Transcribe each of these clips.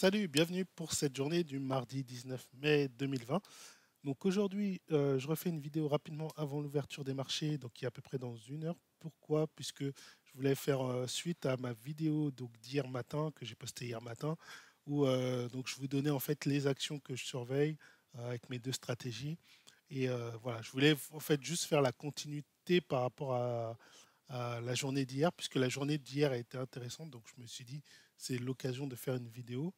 Salut, bienvenue pour cette journée du mardi 19 mai 2020. Donc aujourd'hui, je refais une vidéo rapidement avant l'ouverture des marchés, donc qui est à peu près dans une heure. Pourquoi? Puisque je voulais faire suite à ma vidéo donc d'hier matin que j'ai postée hier matin, où donc je vous donnais en fait les actions que je surveille avec mes deux stratégies. Et voilà, je voulais en fait juste faire la continuité par rapport à la journée d'hier, puisque la journée d'hier a été intéressante. Donc je me suis dit c'est l'occasion de faire une vidéo.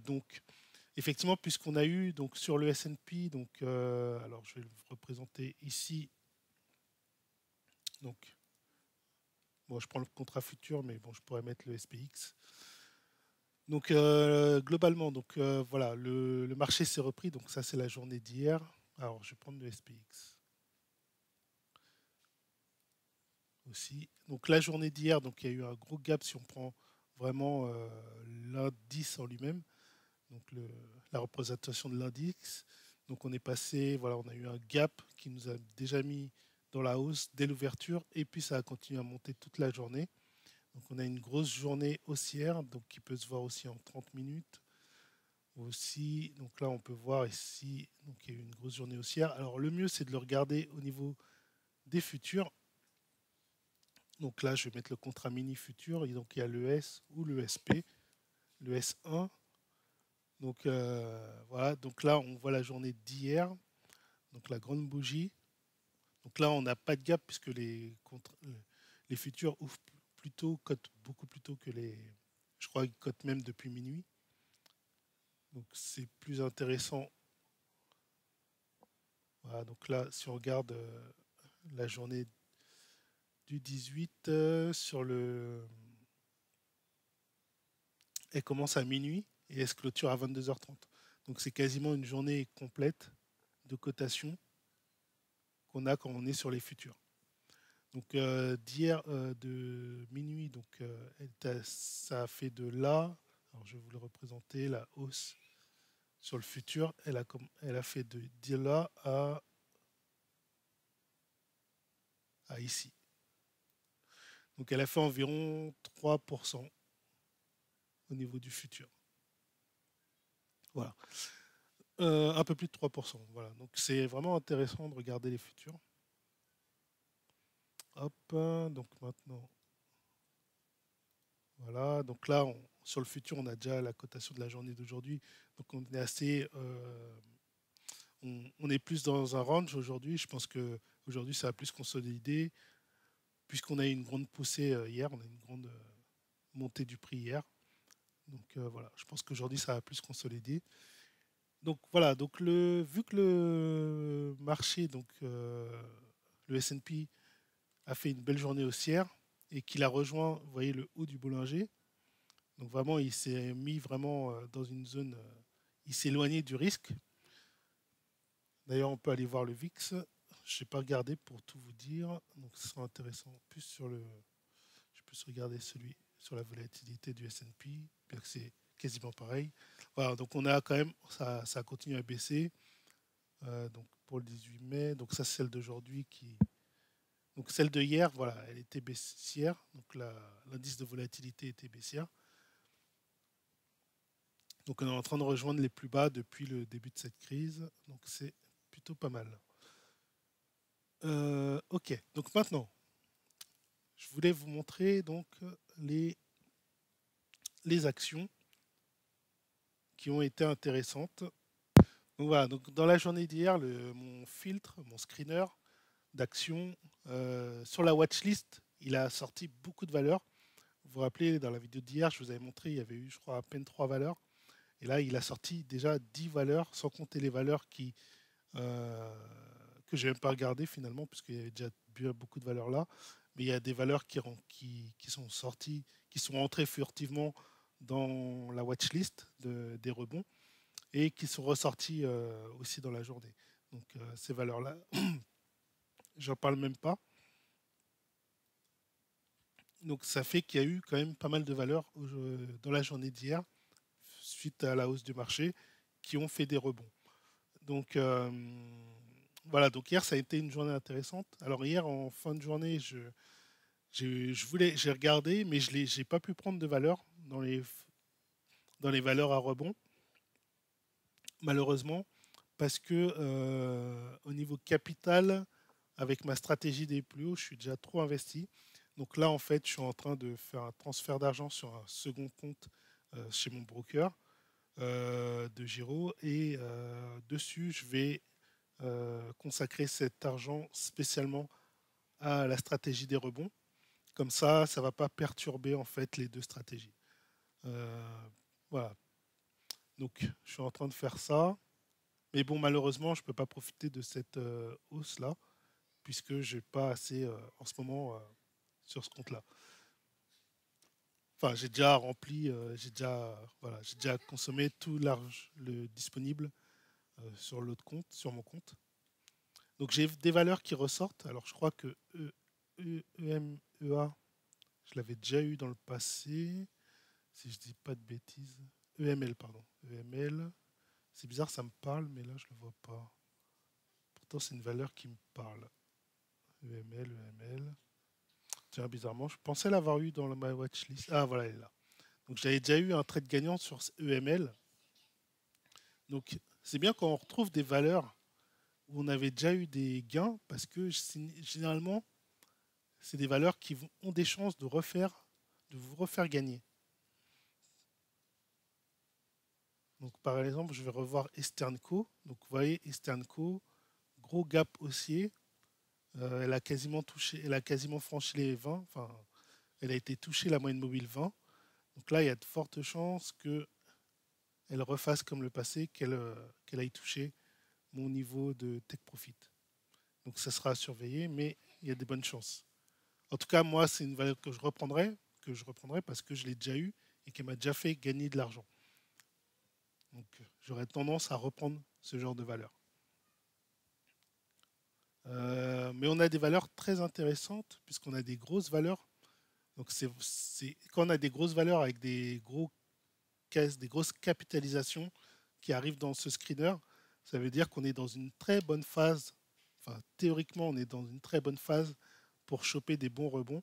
Donc, effectivement, puisqu'on a eu donc sur le S&P, donc alors je vais le représenter ici. Donc, bon, je prends le contrat futur, mais bon, je pourrais mettre le SPX. Donc, globalement, donc voilà, le marché s'est repris. Donc, ça, c'est la journée d'hier. Alors, je vais prendre le SPX aussi. Donc, la journée d'hier, donc il y a eu un gros gap si on prend vraiment l'indice en lui-même. Donc la représentation de l'indice. Donc on est passé, voilà, on a eu un gap qui nous a déjà mis dans la hausse dès l'ouverture et puis ça a continué à monter toute la journée. Donc on a une grosse journée haussière, donc qui peut se voir aussi en 30 minutes. Aussi, donc là on peut voir ici, donc il y a eu une grosse journée haussière. Alors le mieux c'est de le regarder au niveau des futurs. Donc là je vais mettre le contrat mini futur, et donc il y a le S ou le SP, le S1. Donc voilà, donc là on voit la journée d'hier, donc la grande bougie. Donc là on n'a pas de gap puisque les futurs ouvrent plutôt, cotent beaucoup plus tôt que les. Je crois qu'ils cotent même depuis minuit. Donc c'est plus intéressant. Voilà, donc là si on regarde la journée du 18 sur le. Elle commence à minuit et elle se clôture à 22h30. Donc c'est quasiment une journée complète de cotation qu'on a quand on est sur les futurs. Donc d'hier de minuit, donc ça a fait de là. Alors je vais vous le représenter, la hausse sur le futur, elle a fait de là à ici. Donc elle a fait environ 3% au niveau du futur. Voilà. Un peu plus de 3%. Voilà. Donc c'est vraiment intéressant de regarder les futurs. Hop, donc maintenant, voilà. Donc là, sur le futur, on a déjà la cotation de la journée d'aujourd'hui. Donc on est assez on est plus dans un range aujourd'hui. Je pense que aujourd'hui ça a plus consolidé puisqu'on a eu une grande poussée hier, on a eu une grande montée du prix hier. Donc voilà, je pense qu'aujourd'hui ça a plus consolidé. Donc voilà, donc vu que le marché, donc le S&P a fait une belle journée haussière et qu'il a rejoint, vous voyez le haut du Bollinger. Donc vraiment, il s'est mis vraiment dans une zone, il s'est éloigné du risque. D'ailleurs, on peut aller voir le VIX. Je n'ai pas regardé pour tout vous dire. Donc, ce sera intéressant. Plus sur le. Je peux regarder celui sur la volatilité du S&P, bien que c'est quasiment pareil. Voilà, donc on a quand même. Ça a continué à baisser. Donc, pour le 18 mai. Donc, ça, c'est celle d'aujourd'hui qui. Donc, celle de hier, voilà, elle était baissière. Donc, l'indice de volatilité était baissière. Donc, on est en train de rejoindre les plus bas depuis le début de cette crise. Donc, c'est plutôt pas mal. Ok, donc maintenant, je voulais vous montrer donc les, les actions qui ont été intéressantes. Donc voilà, donc dans la journée d'hier, mon filtre, mon screener d'actions sur la watchlist, il a sorti beaucoup de valeurs. Vous vous rappelez, dans la vidéo d'hier, je vous avais montré, il y avait eu, je crois, à peine 3 valeurs. Et là, il a sorti déjà 10 valeurs, sans compter les valeurs que je n'ai même pas regardées finalement, puisqu'il y avait déjà beaucoup de valeurs là. Mais il y a des valeurs qui sont sorties, qui sont entrées furtivement dans la watchlist des rebonds et qui sont ressorties aussi dans la journée. Donc ces valeurs-là, j'en parle même pas. Donc ça fait qu'il y a eu quand même pas mal de valeurs dans la journée d'hier, suite à la hausse du marché, qui ont fait des rebonds. Donc voilà, donc hier ça a été une journée intéressante. Alors hier en fin de journée, j'ai regardé, mais j'ai pas pu prendre de valeur dans les valeurs à rebond, malheureusement, parce que au niveau capital, avec ma stratégie des plus hauts, je suis déjà trop investi. Donc là, en fait, je suis en train de faire un transfert d'argent sur un second compte chez mon broker de Giro et dessus, je vais consacrer cet argent spécialement à la stratégie des rebonds. Comme ça ne va pas perturber en fait les deux stratégies. Euh, voilà. Donc, je suis en train de faire ça. Mais bon, malheureusement, je ne peux pas profiter de cette hausse-là, puisque je n'ai pas assez en ce moment sur ce compte-là. Enfin, j'ai déjà rempli, j'ai déjà consommé tout l'argent le disponible sur l'autre compte, sur mon compte. Donc j'ai des valeurs qui ressortent. Alors je crois que EMEA, je l'avais déjà eu dans le passé, si je dis pas de bêtises. EML, pardon. EML. C'est bizarre, ça me parle, mais là je le vois pas. Pourtant c'est une valeur qui me parle. EML, EML. Tiens, bizarrement, je pensais l'avoir eu dans ma watchlist. Ah voilà, elle est là. Donc j'avais déjà eu un trade gagnant sur EML. Donc c'est bien quand on retrouve des valeurs où on avait déjà eu des gains, parce que généralement, c'est des valeurs qui ont des chances de vous refaire gagner. Donc par exemple, je vais revoir Esternco. Donc vous voyez, Esternco, gros gap haussier. Elle a quasiment franchi les 20. Enfin, elle a été touchée la moyenne mobile 20. Donc là, il y a de fortes chances qu'elle refasse comme le passé, qu'elle aille toucher mon niveau de take profit. Donc ça sera à surveiller, mais il y a des bonnes chances. En tout cas, moi, c'est une valeur que je reprendrai parce que je l'ai déjà eu et qui m'a déjà fait gagner de l'argent. Donc j'aurais tendance à reprendre ce genre de valeur. Mais on a des valeurs très intéressantes puisqu'on a des grosses valeurs. Donc quand on a des grosses valeurs avec des grosses capitalisations qui arrivent dans ce screener, ça veut dire qu'on est dans une très bonne phase. Enfin, théoriquement, on est dans une très bonne phase pour choper des bons rebonds.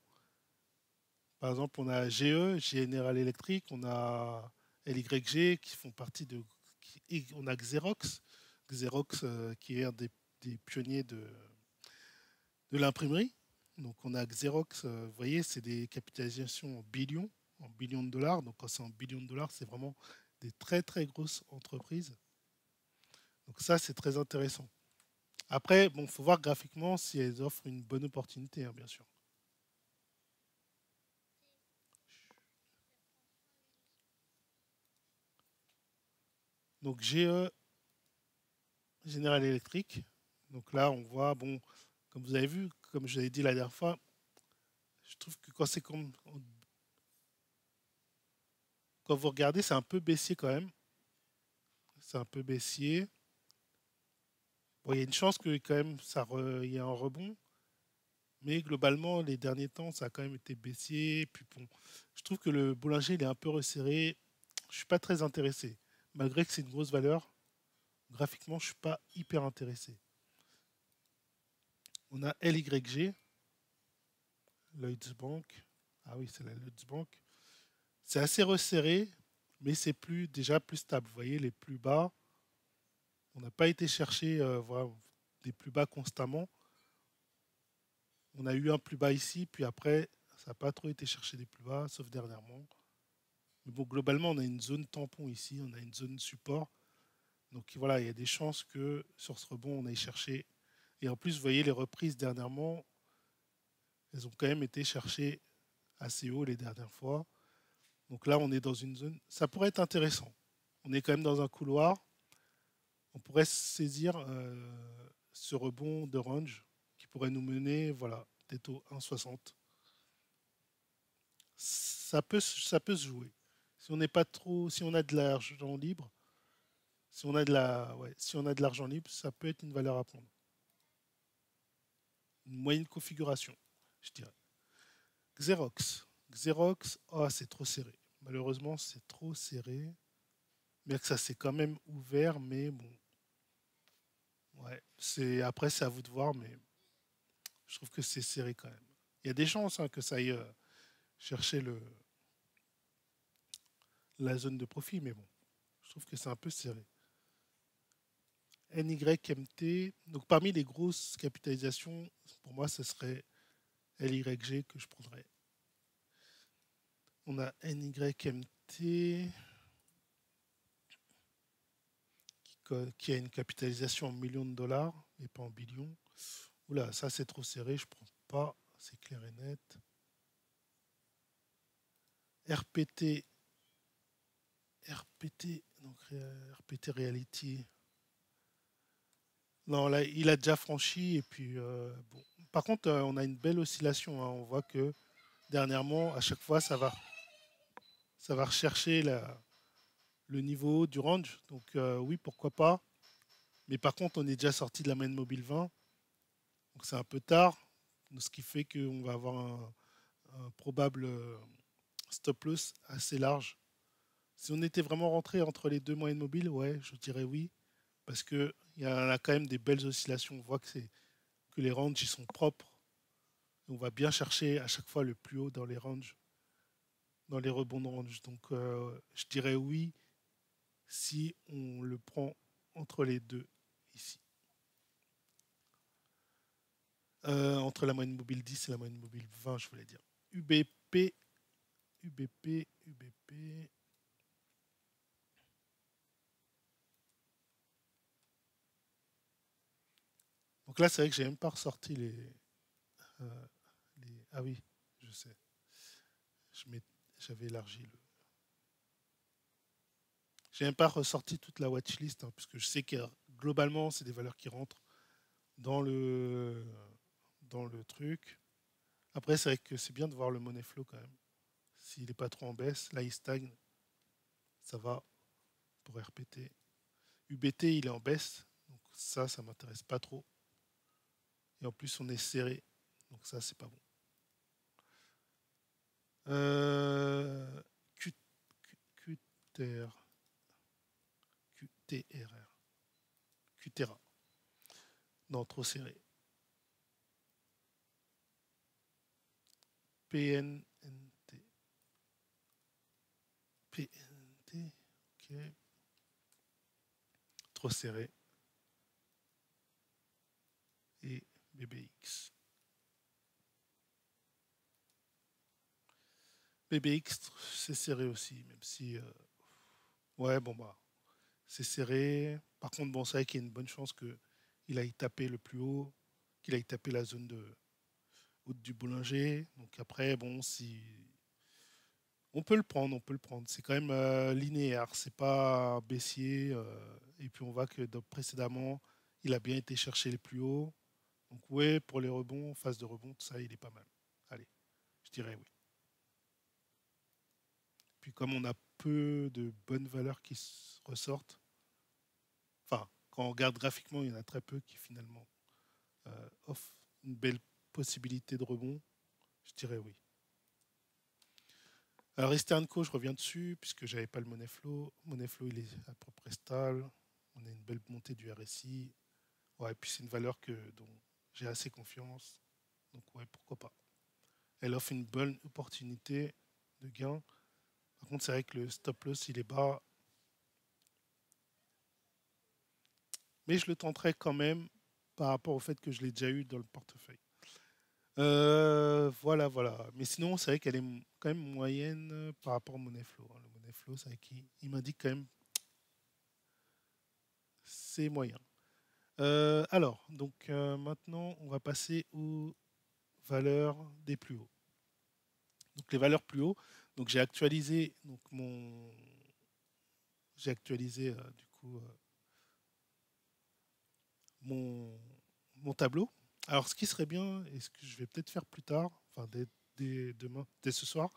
Par exemple, on a GE, General Electric, on a LYG qui font partie de. On a Xerox, Xerox qui est un des pionniers de l'imprimerie. Donc on a Xerox, vous voyez, c'est des capitalisations en billions de dollars. Donc quand c'est en billions de dollars, c'est vraiment des très très grosses entreprises. Donc ça, c'est très intéressant. Après, bon, faut voir graphiquement si elles offrent une bonne opportunité, hein, bien sûr. Donc GE, General Electric. Donc là, on voit, bon, comme vous avez vu, comme je l'avais dit la dernière fois, je trouve que quand vous regardez, c'est un peu baissier quand même. C'est un peu baissier. Bon, il y a une chance que quand même il y ait un rebond, mais globalement, les derniers temps, ça a quand même été baissier. Puis bon, je trouve que le boulanger, il est un peu resserré. Je suis pas très intéressé. Malgré que c'est une grosse valeur, graphiquement, je suis pas hyper intéressé. On a LYG, Lloyds Bank. Ah oui, c'est la Lloyds Bank. C'est assez resserré, mais c'est déjà plus stable. Vous voyez, les plus bas, on n'a pas été chercher voilà, des plus bas constamment. On a eu un plus bas ici, puis après, ça n'a pas trop été chercher des plus bas, sauf dernièrement. Mais bon, globalement, on a une zone tampon ici, on a une zone support. Donc voilà, il y a des chances que sur ce rebond, on aille chercher. Et en plus, vous voyez, les reprises dernièrement, elles ont quand même été cherchées assez haut les dernières fois. Donc là, on est dans une zone. Ça pourrait être intéressant. On est quand même dans un couloir. On pourrait saisir ce rebond de range qui pourrait nous mener, voilà, peut-être au 1,60. Ça peut se jouer. Si on n'est pas trop, si on a de l'argent libre, si on a de l'argent libre, ça peut être une valeur à prendre. Une moyenne configuration, je dirais. Xerox. Xerox, oh, c'est trop serré. Malheureusement, c'est trop serré. Bien que ça s'est quand même ouvert, mais bon. Ouais. Après, c'est à vous de voir, mais je trouve que c'est serré quand même. Il y a des chances hein, que ça aille chercher la zone de profit, mais bon, je trouve que c'est un peu serré. NYMT, donc parmi les grosses capitalisations, pour moi, ce serait LYG que je prendrais. On a NYMT qui a une capitalisation en millions de dollars et pas en billions. Oula, ça c'est trop serré, je prends pas, c'est clair et net. RPT, donc RPT Reality. Non, là, il a déjà franchi et puis bon. Par contre, on a une belle oscillation, hein. On voit que dernièrement, à chaque fois, ça va rechercher le niveau du range. Donc oui, pourquoi pas. Mais par contre, on est déjà sorti de la main mobile 20. Donc c'est un peu tard. Ce qui fait qu'on va avoir un probable stop loss assez large. Si on était vraiment rentré entre les deux moyennes mobiles, ouais, je dirais oui. Parce qu'il y a quand même des belles oscillations. On voit que les ranges ils sont propres. On va bien chercher à chaque fois le plus haut dans les ranges, dans les rebonds de range. Donc je dirais oui si on le prend entre les deux ici. Entre la moyenne mobile 10 et la moyenne mobile 20, je voulais dire. UBP. Donc là, c'est vrai que j'ai même pas ressorti euh, Ah oui, je sais. J'avais élargi le. J'ai même pas ressorti toute la watchlist, hein, puisque je sais que globalement, c'est des valeurs qui rentrent dans le truc. Après, c'est vrai que c'est bien de voir le money flow quand même. S'il n'est pas trop en baisse, là il stagne, ça va pour RPT. UBT, il est en baisse, donc ça m'intéresse pas trop. Et en plus, on est serré, donc ça, c'est pas bon. QTR. QTRR. QTERA. Non, trop serré. PNNT. PNNT. Ok. Trop serré. Et BBX. BBX, c'est serré aussi, même si. Ouais, bon, bah. C'est serré. Par contre, bon, c'est vrai qu'il y a une bonne chance qu'il aille taper le plus haut, qu'il aille taper la zone de haute du boulanger. Donc après, bon, si. On peut le prendre, on peut le prendre. C'est quand même linéaire, c'est pas baissier. Et puis on voit que précédemment, il a bien été chercher les plus hauts. Donc ouais, pour les rebonds, phase de rebond, ça, il est pas mal. Allez, je dirais oui. Puis comme on a peu de bonnes valeurs qui ressortent, enfin, quand on regarde graphiquement, il y en a très peu qui finalement offrent une belle possibilité de rebond, je dirais oui. Alors Eastern Co, je reviens dessus, puisque j'avais pas le Money Flow. Money Flow, il est à peu près stable. On a une belle montée du RSI. Ouais, et puis c'est une valeur dont j'ai assez confiance. Donc ouais, pourquoi pas. Elle offre une bonne opportunité de gain. Par contre, c'est vrai que le stop loss, il est bas. Mais je le tenterai quand même par rapport au fait que je l'ai déjà eu dans le portefeuille. Voilà, voilà. Mais sinon, c'est vrai qu'elle est quand même moyenne par rapport au Money Flow, hein. Le Money Flow, c'est vrai qu'il m'indique quand même c'est moyen. Alors, donc maintenant, on va passer aux valeurs des plus hauts. Donc les valeurs plus hauts. Donc j'ai actualisé j'ai actualisé du coup mon tableau. Alors ce qui serait bien et ce que je vais peut-être faire plus tard, enfin dès demain, dès ce soir,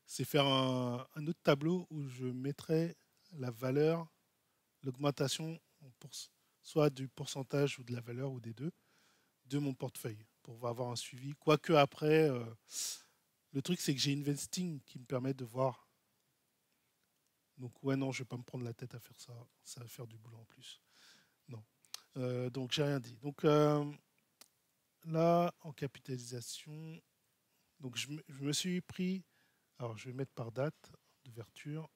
c'est faire un autre tableau où je mettrai la valeur, l'augmentation soit du pourcentage ou de la valeur ou des deux de mon portefeuille pour avoir un suivi. Quoique après, le truc c'est que j'ai Investing qui me permet de voir. Donc ouais non, je vais pas me prendre la tête à faire ça. Ça va faire du boulot en plus. Non. Donc j'ai rien dit. Donc là en capitalisation, donc je me suis pris. Alors je vais mettre par date d'ouverture.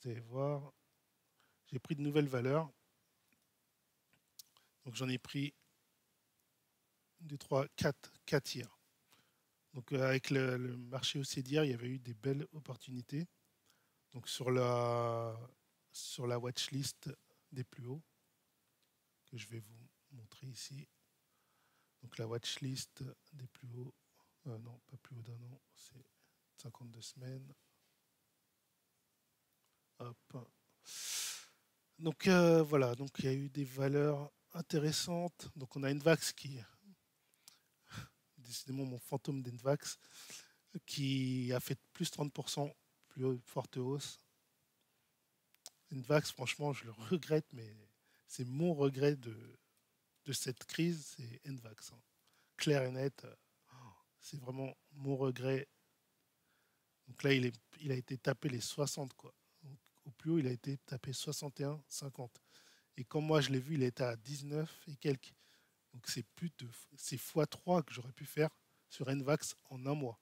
vous allez voir, j'ai pris de nouvelles valeurs. Donc j'en ai pris 2, 3, 4 hier. Donc avec le marché haussier d'hier, il y avait eu des belles opportunités. Donc sur la watchlist des plus hauts, que je vais vous montrer ici. Donc la watchlist des plus hauts, non, pas plus haut d'un an, c'est 52 semaines. Hop. Donc voilà, donc il y a eu des valeurs intéressantes. Donc on a Nvax qui, décidément mon fantôme d'Nvax, qui a fait plus 30%, plus forte hausse. Nvax, franchement, je le regrette, mais c'est mon regret de cette crise, c'est Nvax. Hein. Clair et net, c'est vraiment mon regret. Donc là, il a été tapé les 60, quoi. Donc, au plus haut, il a été tapé 61, 50. Et quand moi je l'ai vu, il était à 19 et quelques. Donc c'est x3 que j'aurais pu faire sur Nvax en un mois.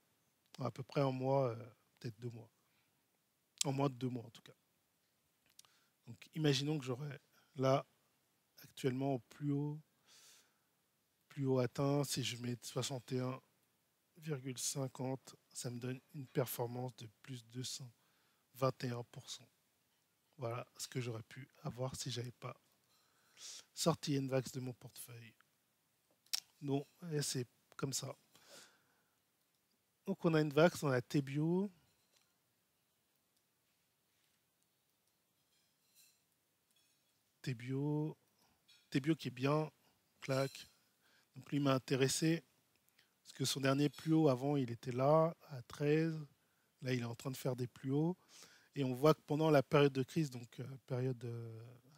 À peu près un mois, peut-être 2 mois. En moins de 2 mois en tout cas. Donc imaginons que j'aurais là actuellement au plus haut atteint, si je mets 61,50, ça me donne une performance de plus de 221%. Voilà ce que j'aurais pu avoir si j'avais pas sorti Nvax de mon portefeuille. Non, c'est comme ça. Donc on a Nvax, on a Tebio. Tebio qui est bien, clac. Donc lui m'a intéressé parce que son dernier plus haut avant, il était là à 13. Là, il est en train de faire des plus hauts. Et on voit que pendant la période de crise, donc période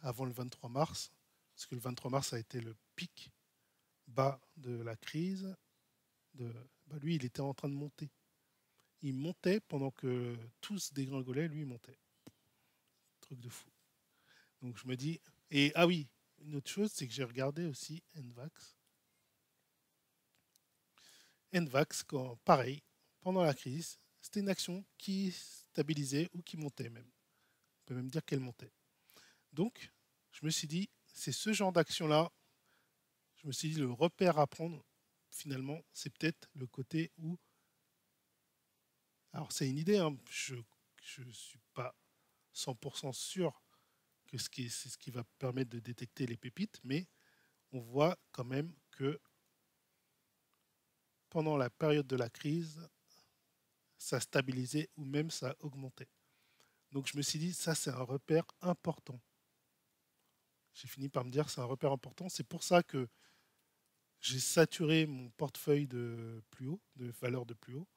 avant le 23 mars, parce que le 23 mars a été le pic bas de la crise, lui, il était en train de monter. Il montait pendant que tous dégringolaient, lui, il montait. Truc de fou. Donc je me dis, et ah oui, une autre chose, c'est que j'ai regardé aussi Nvax. Nvax, pareil, pendant la crise, c'était une action qui stabilisait ou qui montait même. On peut même dire qu'elle montait. Donc, je me suis dit, c'est ce genre d'action-là, je me suis dit, le repère à prendre, finalement, c'est peut-être le côté où... Alors, c'est une idée, hein, je ne suis pas 100% sûr que c'est ce qui va permettre de détecter les pépites, mais on voit quand même que pendant la période de la crise, ça stabilisait ou même ça augmentait. Donc je me suis dit, ça c'est un repère important. J'ai fini par me dire, c'est un repère important. C'est pour ça que j'ai saturé mon portefeuille de plus haut, de valeurs de plus haut.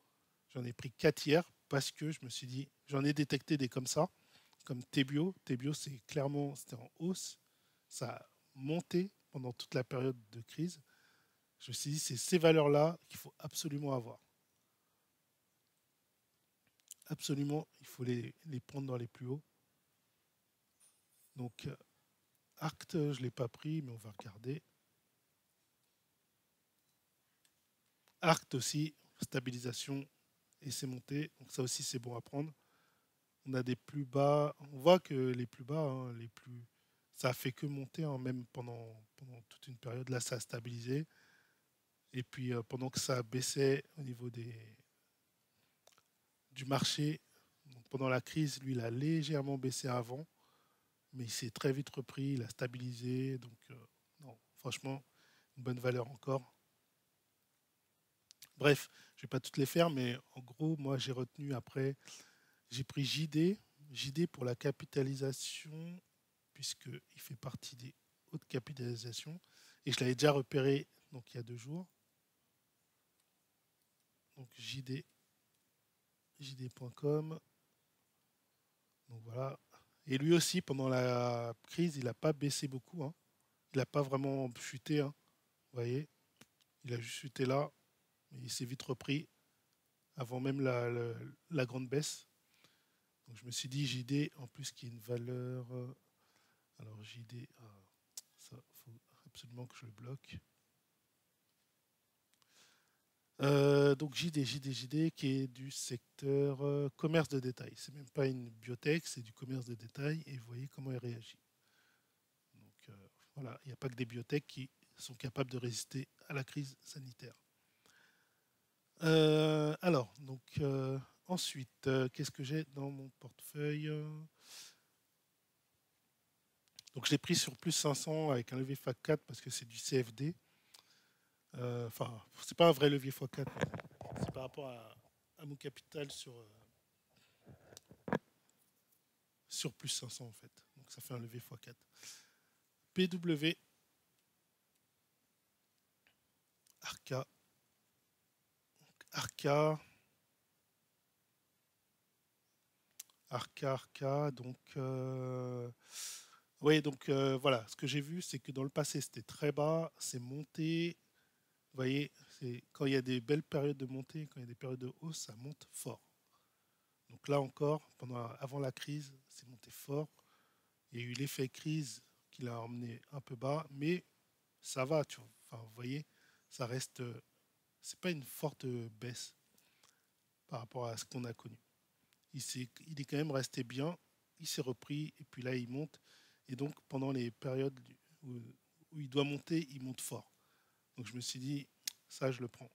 J'en ai pris 4 hier parce que je me suis dit, j'en ai détecté des comme ça, comme Tebio. Tebio, c'est clairement, c'était en hausse. Ça a monté pendant toute la période de crise. Je me suis dit, c'est ces valeurs-là qu'il faut absolument avoir. Absolument, il faut les prendre dans les plus hauts. Donc, Arct, je ne l'ai pas pris, mais on va regarder. Arct aussi, stabilisation, et c'est monté. Donc ça aussi, c'est bon à prendre. On a des plus bas. On voit que les plus bas, hein, ça a fait que monter, hein, même pendant toute une période. Là, ça a stabilisé. Et puis, pendant que ça baissait au niveau du marché, donc pendant la crise, lui, il a légèrement baissé avant. Mais il s'est très vite repris, il a stabilisé. Donc, non, franchement, une bonne valeur encore. Bref, je ne vais pas toutes les faire, mais en gros, moi, j'ai retenu après, j'ai pris JD pour la capitalisation, puisqu'il fait partie des hautes capitalisations. Et je l'avais déjà repéré donc, il y a 2 jours. Donc JD.com. Donc voilà. Et lui aussi, pendant la crise, il n'a pas baissé beaucoup. Hein. Il n'a pas vraiment chuté. Hein. Vous voyez, il a juste chuté là. Mais il s'est vite repris avant même la grande baisse. Donc je me suis dit JD, en plus qui est une valeur... alors JD, ça, faut absolument que je le bloque. Donc JD qui est du secteur commerce de détail. C'est même pas une biotech, c'est du commerce de détail et vous voyez comment il réagit. Donc voilà, il n'y a pas que des biotech qui sont capables de résister à la crise sanitaire. Alors, donc ensuite, qu'est-ce que j'ai dans mon portefeuille? Donc je l'ai pris sur plus 500 avec un levier x4 parce que c'est du CFD. Enfin, c'est pas un vrai levier x4, c'est par rapport à mon capital sur plus 500 en fait. Donc ça fait un levier x4. PW, Arca, Arca, Arca. Donc, oui, donc voilà, ce que j'ai vu, c'est que dans le passé, c'était très bas, c'est monté. Vous voyez, quand il y a des belles périodes de montée, quand il y a des périodes de hausse, ça monte fort. Donc là encore, avant la crise, c'est monté fort. Il y a eu l'effet crise qui l'a emmené un peu bas, mais ça va, tu vois. Enfin, vous voyez, ça reste. C'est pas une forte baisse par rapport à ce qu'on a connu. Il est quand même resté bien, il s'est repris, et puis là, il monte. Et donc, pendant les périodes où il doit monter, il monte fort. Donc, je me suis dit, ça, je le prends.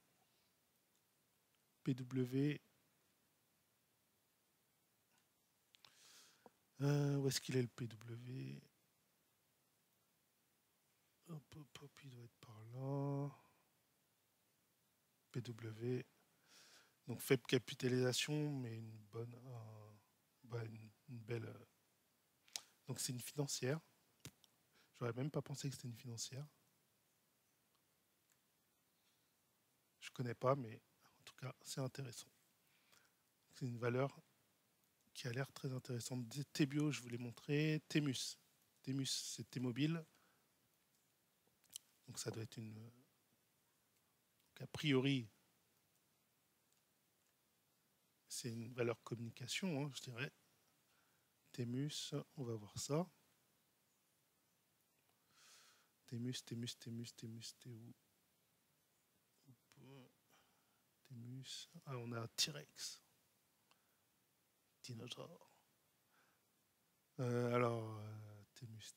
PW. Où est-ce qu'il est le PW? Hop, il doit être par là. PW. Donc faible capitalisation, mais une bonne, une belle. Donc c'est une financière. J'aurais même pas pensé que c'était une financière. Je connais pas, mais en tout cas c'est intéressant. C'est une valeur qui a l'air très intéressante. Tebio, je vous l'ai montré. Temus. Temus, c'est T-Mobile. Donc ça doit être une. Donc, a priori, c'est une valeur communication, hein, je dirais. Temus, on va voir ça. Temus, t'es où? Temus. Ah, on a un T-Rex. Dinosaure. Alors, Temus.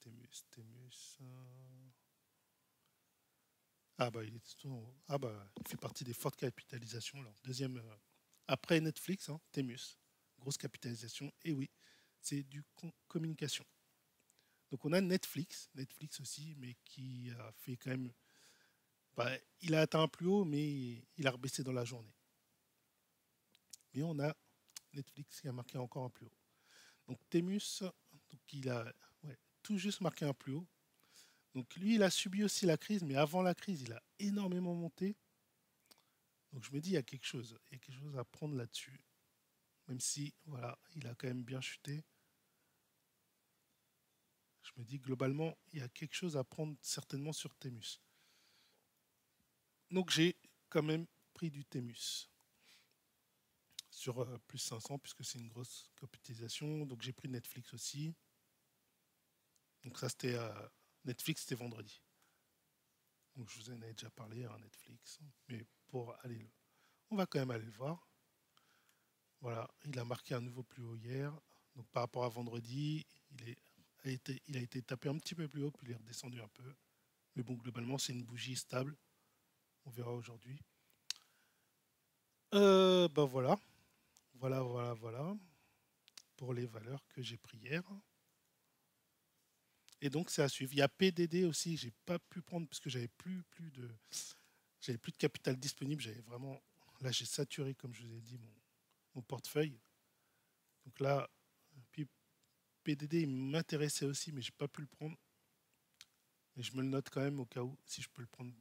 Ah bah, ah bah, il fait partie des fortes capitalisations. Alors, deuxième, après Netflix, hein, Temus, grosse capitalisation. Et oui, c'est du communication. Donc on a Netflix aussi, mais qui a fait quand même. Bah, il a atteint un plus haut, mais il a rebaissé dans la journée. Mais on a Netflix qui a marqué encore un plus haut. Donc Temus, donc il a tout juste marqué un plus haut. Donc lui, il a subi aussi la crise, mais avant la crise, il a énormément monté. Donc je me dis, il y a quelque chose à prendre là-dessus. Même si, voilà, il a quand même bien chuté. Je me dis, globalement, il y a quelque chose à prendre certainement sur Temus. Donc j'ai quand même pris du Temus sur plus 500, puisque c'est une grosse capitalisation. Donc j'ai pris Netflix aussi. Donc ça, c'était Netflix, c'était vendredi. Donc je vous en ai déjà parlé, hein, Netflix. Mais pour aller on va quand même aller le voir. Voilà, il a marqué un nouveau plus haut hier. Donc par rapport à vendredi, il a été tapé un petit peu plus haut, puis il est redescendu un peu. Mais bon, globalement, c'est une bougie stable. On verra aujourd'hui. Ben voilà. Voilà. Pour les valeurs que j'ai pris hier. Et donc c'est à suivre. Il y a PDD aussi, j'ai pas pu prendre parce que j'avais plus de capital disponible. J'avais vraiment, là j'ai saturé comme je vous ai dit mon portefeuille. Donc là, puis PDD il m'intéressait aussi, mais j'ai pas pu le prendre. Et je me le note quand même au cas où si je peux le prendre.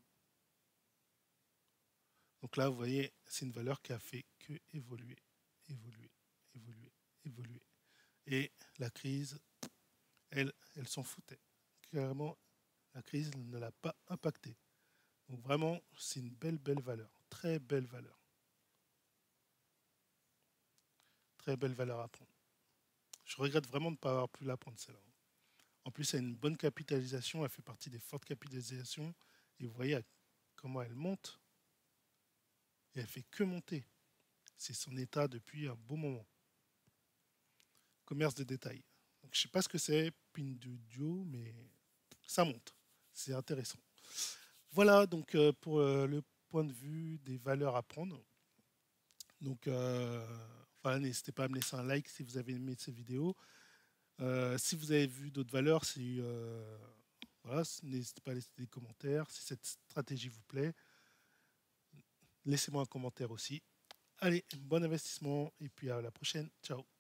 Donc là, vous voyez, c'est une valeur qui a fait que évoluer. Et la crise, elle s'en foutait. Clairement, la crise ne l'a pas impacté. Donc vraiment, c'est une belle valeur. Très belle valeur. Très belle valeur à prendre. Je regrette vraiment de ne pas avoir pu la prendre celle-là. En plus, elle a une bonne capitalisation. Elle fait partie des fortes capitalisations. Et vous voyez comment elle monte. et elle fait que monter. C'est son état depuis un bon moment. Commerce de détail. Donc, je ne sais pas ce que c'est, Pinduoduo, mais ça monte. C'est intéressant. Voilà donc pour le point de vue des valeurs à prendre. Donc, voilà, n'hésitez pas à me laisser un like si vous avez aimé cette vidéo. Si vous avez vu d'autres valeurs, voilà, n'hésitez pas à laisser des commentaires. Si cette stratégie vous plaît, laissez-moi un commentaire aussi. Allez, bon investissement et puis à la prochaine. Ciao.